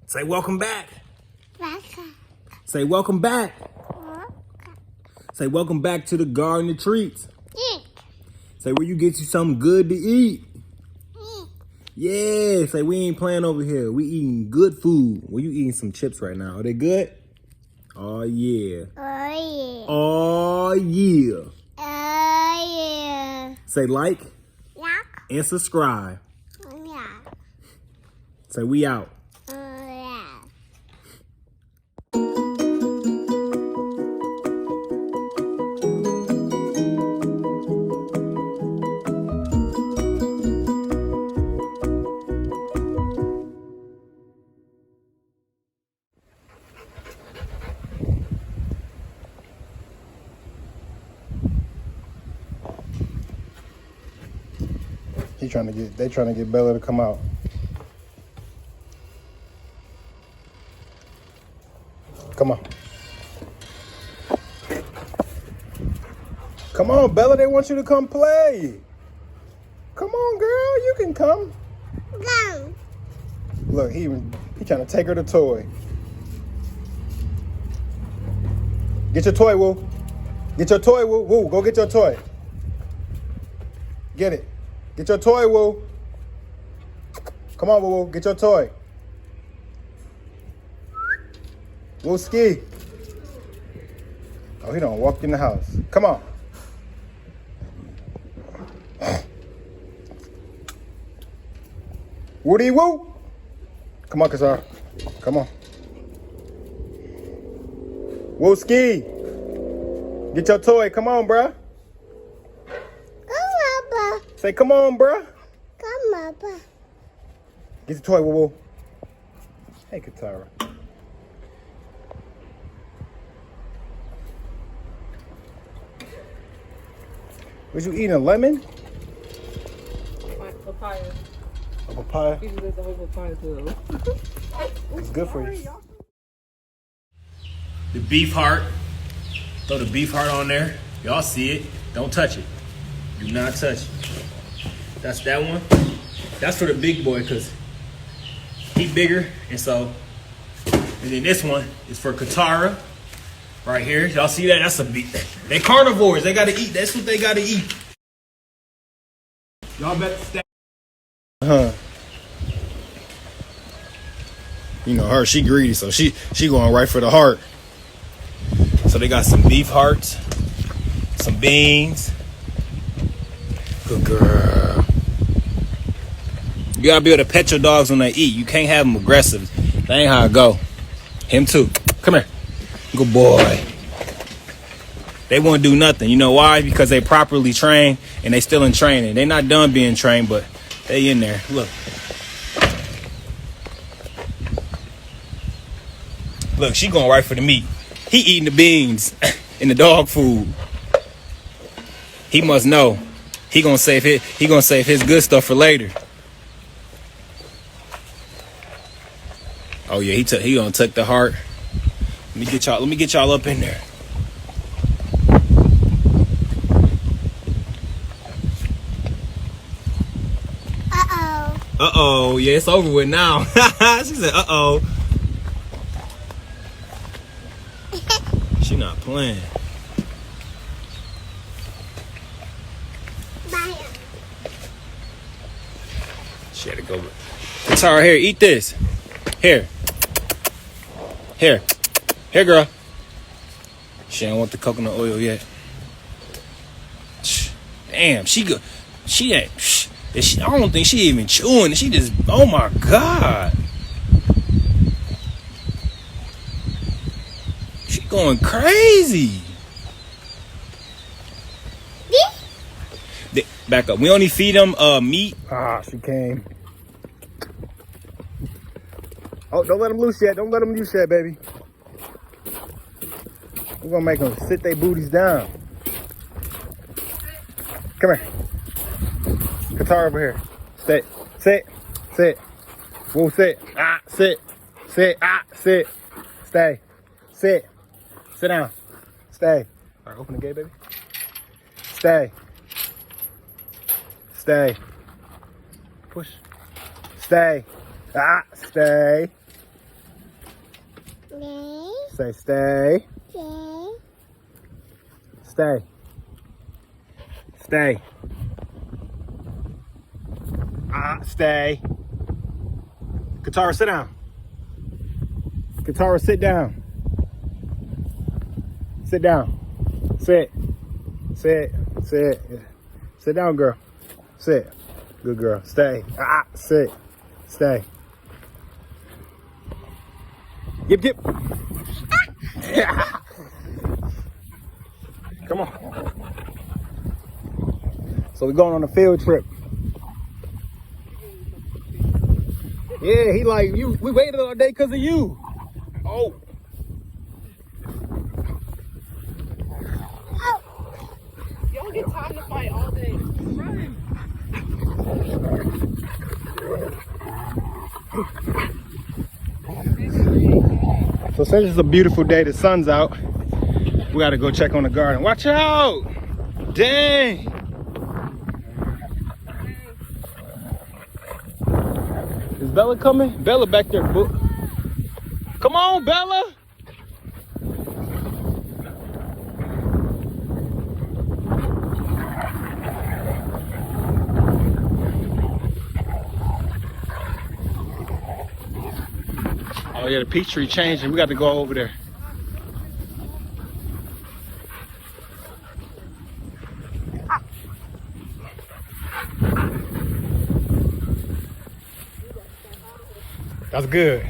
Say welcome back. Welcome. Say welcome back. Say welcome back to the Garden of Treats. Eat. Say where you get you something good to eat. Eat. Yeah. Say we ain't playing over here. We eating good food. Well, you eating some chips right now. Are they good? Oh yeah. Oh yeah. Oh yeah. Oh yeah. Say like Like. and subscribe. Yeah. Say we out. Yeah. They trying to get Bella to come out. Come on. Come on, Bella, they want you to come play. Come on, girl, you can come. Go. Look, he trying to take her the toy. Get your toy, Woo. Get your toy, Woo. Woo, go get your toy. Get it. Get your toy, Woo. Come on, Woo Woo. Get your toy. Woo ski. Oh, he done walked in the house. Come on. Woody Woo. Come on, Kazar. Come on. Woo ski. Get your toy. Come on, bruh. Come, Papa. Say, come on, bruh. Come, Papa. Get the toy, Woo Woo. Hey, Katara. Was you eating a lemon? Papaya. A papaya? You just the whole papaya too. It's good for you. The beef heart. Throw the beef heart on there. Y'all see it. Don't touch it. Do not touch it. That's that one. That's for the big boy because he bigger. And then this one is for Katara. Right here. Y'all see that? That's a beef. They carnivores. They got to eat. That's what they got to eat. Y'all better stay. You know her, she greedy, so she going right for the heart. So they got some beef hearts, some beans. Good girl. You gotta be able to pet your dogs when they eat. You can't have them aggressive. That ain't how it go. Him too. Come here. Good boy. They won't do nothing. You know why? Because they properly trained and they still in training. They not done being trained, but they in there. Look. Look, she going right for the meat. He eating the beans and the dog food. He must know. He gonna save his good stuff for later. Oh yeah, he gonna tuck the heart. Let me get y'all up in there. Uh-oh. Uh-oh, yeah, it's over with now. She said, uh-oh. She not playing. Bye. She had to go. Katara, here, eat this. Here. Here, girl. She don't want the coconut oil yet. Damn, she ain't. I don't think she even chewing. She just. Oh my God. She going crazy. Back up. We only feed them meat. Ah, she came. Oh, don't let them loose yet. Don't let them loose yet, baby. We're gonna make them sit their booties down. Come here. Katara over here. Sit. Sit. Sit. Whoa, sit. Ah, sit. Sit. Ah, sit. Stay. Sit. Sit down. Stay. All right, open the gate, baby. Stay. Stay. Push. Stay. Ah, stay. Stay. Say stay. Stay. Stay. Stay. Ah, stay. Katara, sit down. Katara, sit down. Sit down. Sit. Sit. Sit. Sit down, girl. Sit. Good girl. Stay. Ah, sit. Stay. Yip, yip. Come on. So we're going on a field trip. Yeah, he like, you. We waited all day because of you. Oh. Y'all get time to fight all day. Run. So since it's a beautiful day, the sun's out, we gotta go check on the garden. Watch out! Dang! Is Bella coming? Bella back there, boo. Come on, Bella! Oh yeah, the peach tree changing. We got to go over there. That's good.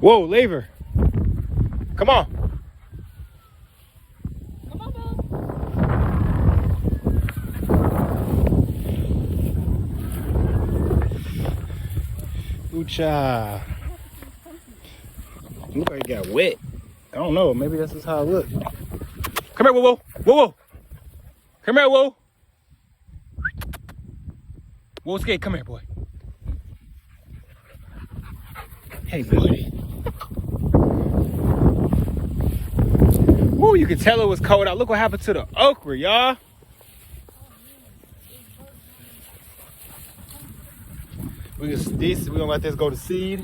Whoa, Laver. Come on. Come on, Bella. Ooh-cha. Look like it got wet. I don't know. Maybe that's just how it looks. Come here, whoa, whoa. Whoa, whoa. Come here, whoa. Whoa, skate. Come here, boy. Hey, buddy. Woo, you can tell it was cold out. Look what happened to the okra, y'all. We're gonna let this go to seed.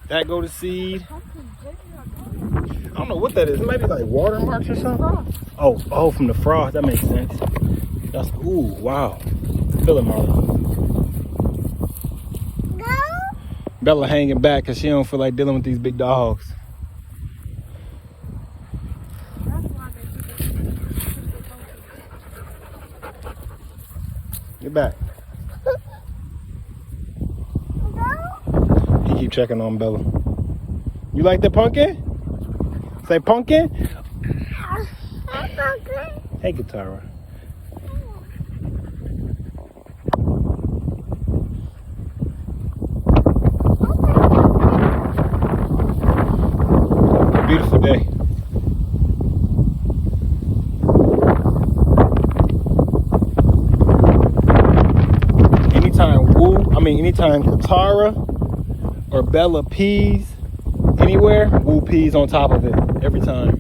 That go to seed. I don't know what that is. It might be like watermarks or something. Oh, from the frost. That makes sense. That's, ooh, wow. Feel it, Marla. Bella hanging back because she don't feel like dealing with these big dogs. Get back. He keep checking on Bella. You like the pumpkin? Say pumpkin. Hey, Katara. Beautiful day. Anytime Katara or Bella pees anywhere, Woo pees on top of it every time.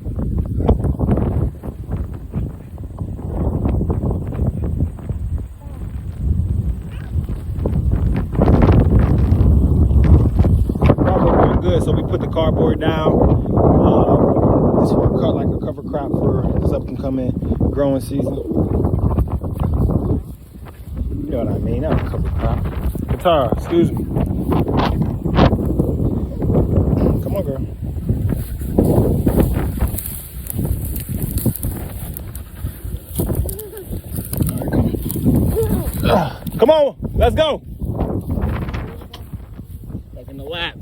Cardboard going good, so we put the cardboard down. This will cut like a cover crop for this upcoming growing season. You know what I mean? Not a cover crop. Katara, excuse me. Come on, girl. All right, come on, let's go. Back in the lap.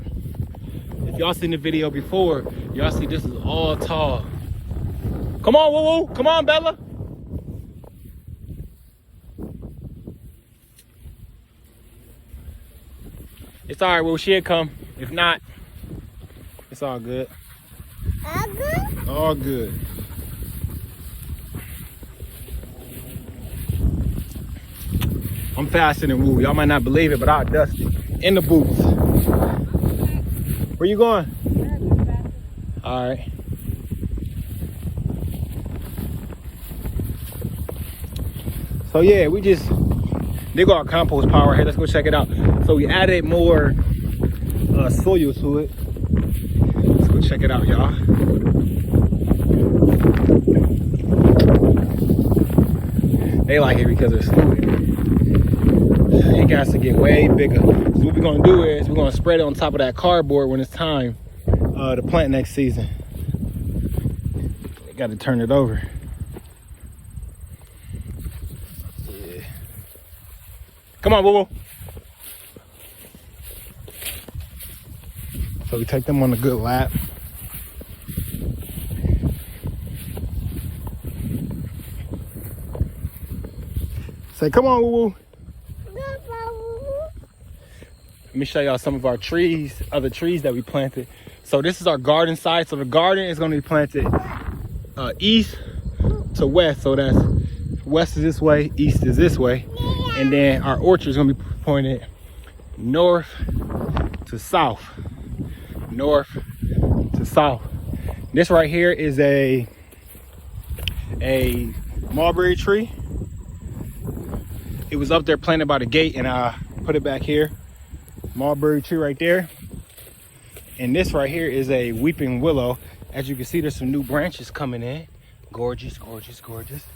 If y'all seen the video before, y'all see this is all tall. Come on, woo woo. Come on, Bella. It's all right, well, she'll come. If not, it's all good. All good? All good. I'm faster than Woo. Y'all might not believe it, but I dust it in the boots. Where you going? All right. So yeah, they got our compost pile right here. Let's go check it out. So we added more soil to it. Let's go check it out, y'all. They like it because it's fluid. It got to get way bigger. So what we're gonna do is we're gonna spread it on top of that cardboard when it's time to plant next season. Got to turn it over. Yeah. Come on, boo boo. So we take them on a good lap. Say, come on, woo woo. Let me show y'all some of our trees, other trees that we planted. So this is our garden side. So the garden is going to be planted east to west. So that's west is this way, east is this way. And then our orchard is going to be pointed north to south. North to south. This right here is a mulberry tree. It was up there planted by the gate and I put it back here. Mulberry tree right there. And this right here is a weeping willow. As you can see, there's some new branches coming in. Gorgeous, gorgeous, gorgeous.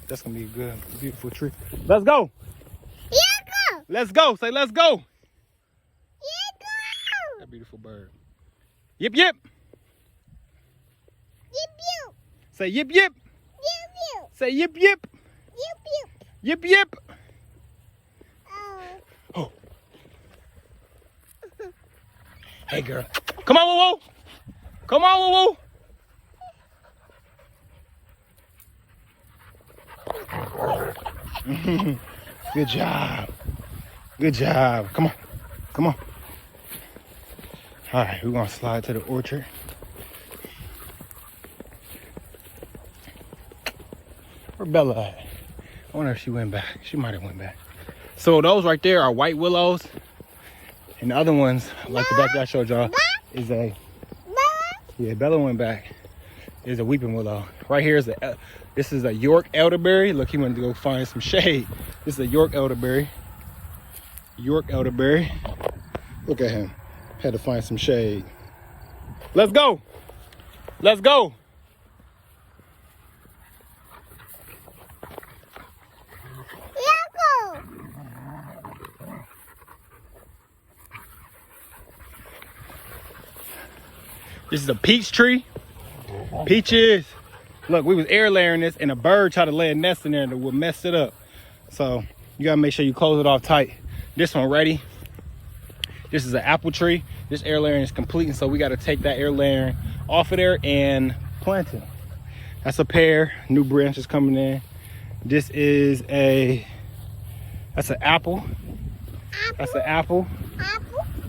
That's gonna be a good, beautiful tree. Let's go. Yeah, go. Let's go. Say let's go. Yeah, go. That beautiful bird. Yip yip. Yip yip. Say yip yip. Yip yip. Say yip yip. Yip yip. Yip yip. Oh. Hey girl. Come on, woo woo. Come on, woo woo. Good job. Good job. Come on. Come on. All right, we're gonna slide to the orchard. Where Bella at? I wonder if she went back. She might have went back. So those right there are white willows. And the other ones, like the back that I showed y'all, is a, yeah, Bella went back, is a weeping willow. Right here is this is a York elderberry. Look, he went to go find some shade. This is a York elderberry. York elderberry. Look at him. Had to find some shade. Let's go. Let's go. This is a peach tree. Peaches. Look, we was air layering this and a bird tried to lay a nest in there and would mess it up. So you gotta make sure you close it off tight. This one ready. This is an apple tree. This air layering is complete, and so we gotta take that air layering off of there and plant it. That's a pear, new branches coming in. This is that's an apple. That's an apple.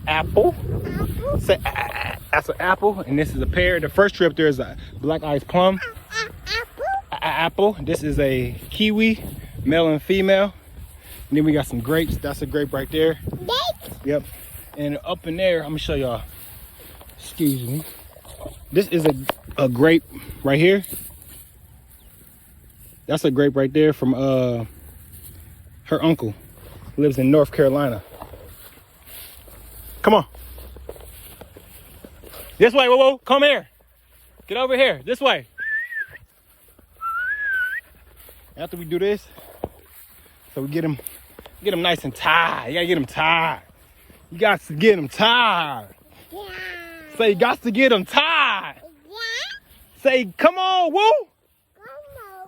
Apple. Say, that's an apple, and this is a pear. The first tree up there is a black ice plum. Apple. This is a kiwi, male and female. And then we got some grapes. That's a grape right there. Yep. And up in there, I'm gonna show y'all. Excuse me. This is a grape right here. That's a grape right there from her uncle. Lives in North Carolina. Come on. This way, whoa, whoa, come here. Get over here, this way. After we do this, so we get them nice and tied. You gotta get them tied. You got to get them tied. Yeah. Say, you got to get them tied. Yeah. Say, come on, woo. Come on.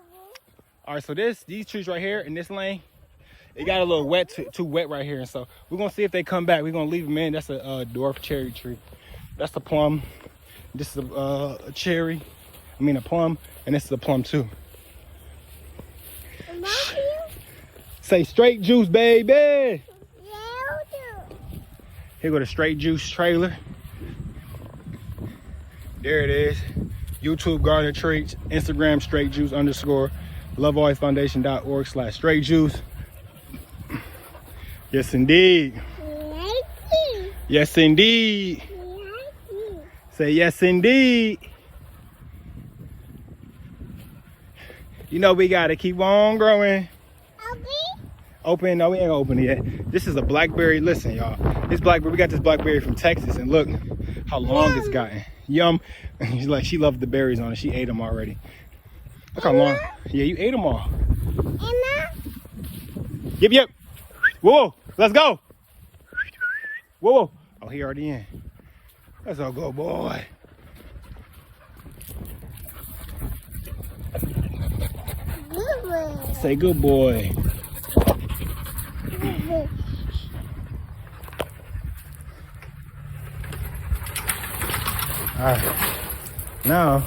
All right, so these trees right here in this lane, it got a little wet, too wet right here. And so we're gonna see if they come back. We're gonna leave them in. That's a dwarf cherry tree. That's the plum. This is a cherry. I mean a plum, and this is a plum too. Say straight juice, baby. Yeah, Here go the straight juice trailer. There it is. YouTube garden treats. Instagram straight juice _ lovealwaysfoundation.org/straight juice. Yes, indeed. Lucky. Yes, indeed. Lucky. Say yes, indeed. You know we gotta keep on growing. Obi. Open? No, we ain't open it yet. This is a blackberry. Listen, y'all. This blackberry, we got this blackberry from Texas, and look how long it's gotten. Yum. She's like, she loved the berries on it. She ate them already. Look how long. Yeah, you ate them all. Emma. Yep, yep. Whoa, let's go. Whoa. Oh, he already in. Let's all go, boy. Good boy. Say good boy. Good boy. All right. Now.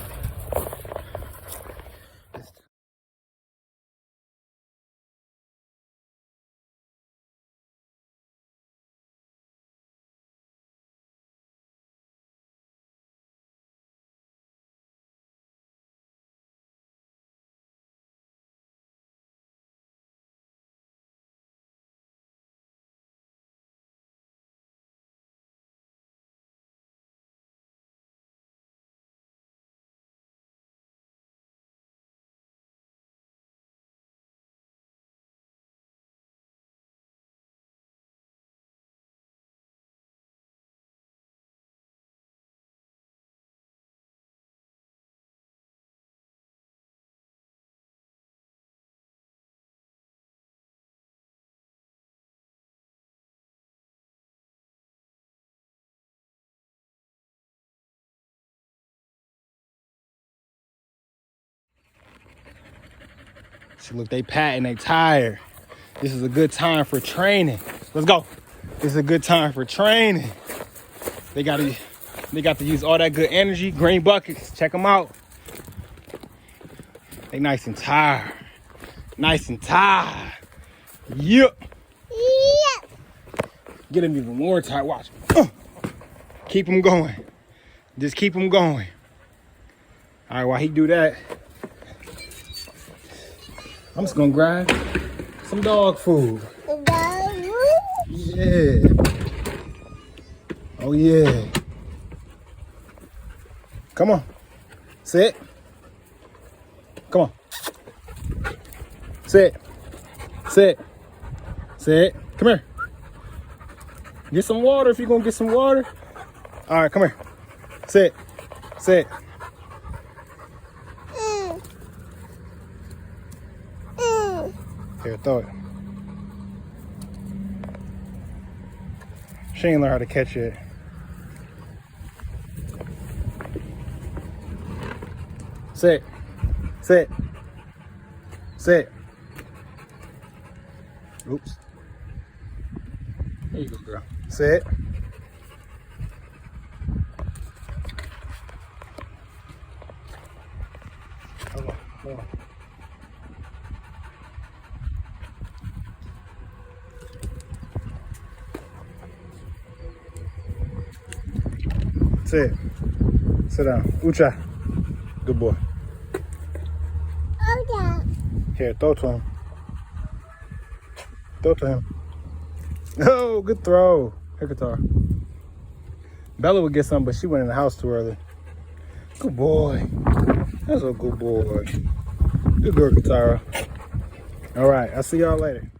See, look, they patting, they tired. This is a good time for training. Let's go. This is a good time for training. They got to use all that good energy. Green buckets, check them out. They nice and tired. Nice and tired. Yep. Yep. Get them even more tired. Watch. Keep them going. Just keep them going. All right, while he do that, I'm just gonna grab some dog food. Yeah. Oh yeah. Come on. Sit. Come on. Sit. Sit. Sit. Come here. Get some water if you're gonna get some water. All right, come here. Sit. Sit. Here, throw it. She ain't learn how to catch it. Sit. Sit. Sit. Oops. There you go, girl. Sit. Hold on. Hold on. Sit. Sit down. Ucha. Good boy. Okay. Here, throw to him. Throw to him. Oh, good throw. Here, Qatar. Bella would get some, but she went in the house too early. Good boy. That's a good boy. Good girl, Katara. All right, I'll see y'all later.